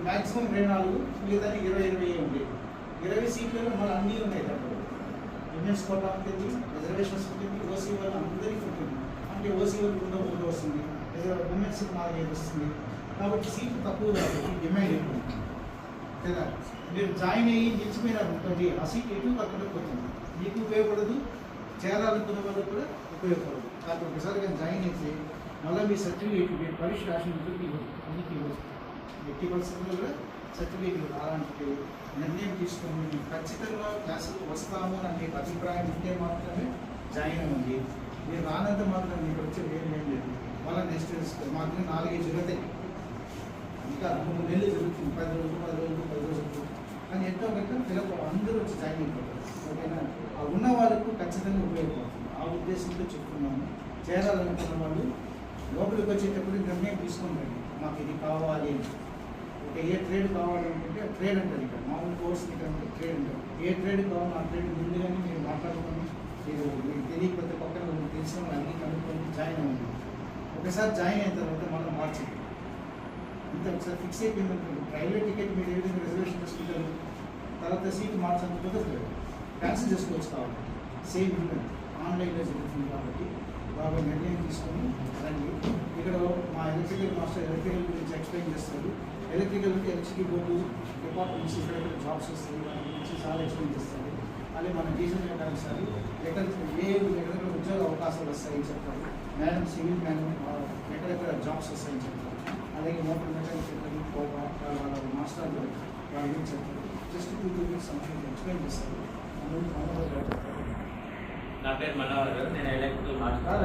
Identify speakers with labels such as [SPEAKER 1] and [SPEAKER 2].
[SPEAKER 1] Maximum 24, మిగతా 20 ఉంది. 20 సీట్లలో మళ్ళీ అన్నీ ఉన్నాయి. దాంట్లో విమెన్స్ కోటా ఉంటుంది, రిజర్వేషన్స్ ఉంటుంది, ఓసీ వాళ్ళు అందరికీ ఉంటుంది. అంటే ఓసీ వాళ్ళకి 2 వస్తుంది, ఉమెన్స్ 4 వస్తుంది. కాబట్టి సీట్లు తక్కువ కాబట్టి డిమాండ్ ఎక్కువ కదా. మీరు జాయిన్ అయ్యి నిలిచిపోయినారు ఉంటుంది, ఆ సీట్ ఎటు అక్కడ పోతుంది, మీకు ఉపయోగపడదు, చేరాలనుకున్న వాళ్ళకి కూడా ఉపయోగపడదు. కాబట్టి ఒకసారి కానీ జాయిన్ అయితే మళ్ళీ మీ సర్టిఫికేట్ మీరు పరీక్ష రాసినప్పుడు అన్నికి ఎట్టి పరిస్థితుల్లో కూడా సర్టిఫికేట్ అలాంటి నిర్ణయం తీసుకొని మేము ఖచ్చితంగా క్లాసులకు వస్తాము అని మీకు అభిప్రాయం ఉంటే మాత్రమే జాయిన్ అవ్వండి. మీరు రానంత మాత్రం మీకు వచ్చే ఏం లేదు. వాళ్ళ నెక్స్ట్ మాకు 4-5 జరుగుతాయి, ఇంకా 3 నెలలు జరుగుతుంది, 10 రోజులు కానీ ఎంతో కనుక పిల్లలు అందరూ వచ్చి జాయిన్ అయిపోతారు. ఓకేనా? ఆ ఉన్న వాళ్ళకు ఖచ్చితంగా ఉపయోగపడుతుంది. ఆ ఉద్దేశంతో చెప్తున్నాము. చేరాలనుకున్న వాళ్ళు లోపలికి వచ్చేటప్పుడు నిర్ణయం తీసుకుంటారు, మాకు ఇది కావాలి అని. ఓకే, ఏ ట్రేడ్ కావాలనుకుంటే ట్రేడ్ అంటారు. ఇక్కడ మామూలు కోర్స్ ఇక్కడ ట్రేడ్ అంటారు. ఏ ట్రేడ్ కావాలో ఆ ట్రేడ్ ముందుగానే మీరు మాట్లాడుకొని మీరు మీకు తెలియకపోతే పక్కన మీకు తెలిసిన వాళ్ళు అన్ని కనుక్కొని జాయిన్ అవ్వండి. ఒకసారి జాయిన్ అయిన తర్వాత మళ్ళీ మార్చండి. ఇంత ఒకసారి ఫిక్స్ అయిపోయింది. రైల్వే టికెట్ మీరు ఏ విధంగా రిజర్వేషన్ చేసుకుంటారు, తర్వాత సీట్ మార్చడానికి కుదరదు, క్యాన్సిల్ చేసుకోవచ్చు. కాబట్టి సేమ్ ఉంటుంది, ఆన్లైన్లో జరుగుతుంది. కాబట్టి బాగా నిర్ణయం తీసుకొని రండి. ఇక్కడ మా ఎలక్ట్రికల్ మాస్టర్ ఎలక్ట్రికల్ గురించి ఎక్స్ప్లెయిన్ చేస్తారు. ఎలక్ట్రికల్ అంటే ఎలక్ట్రిసిటీ బోర్డు డిపార్ట్మెంట్స్ ఇక్కడ జాబ్స్ వస్తాయి, వాటి గురించి చాలా ఎక్స్ప్లెయిన్ చేస్తారు. అలాగే మన డీజిల్ మెకానిక్స్ సార్ ఎక్కడెక్కడ ఉద్యోగ అవకాశాలు వస్తాయని చెప్తారు. మేడం సివిల్ మేడం ఎక్కడెక్కడ జాబ్స్ వస్తాయని చెప్తారు. అలాగే మోటార్ మెకానిక్ వాళ్ళ మాస్టర్లు వాళ్ళ గురించి చెప్తారు. జస్ట్ 2 వీక్స్ సంథింగ్ ఎక్స్ప్లెయిన్ చేస్తారు.
[SPEAKER 2] నా పేరు మనోహర్, నేను ఎలక్ట్రికల్ మాస్టర్.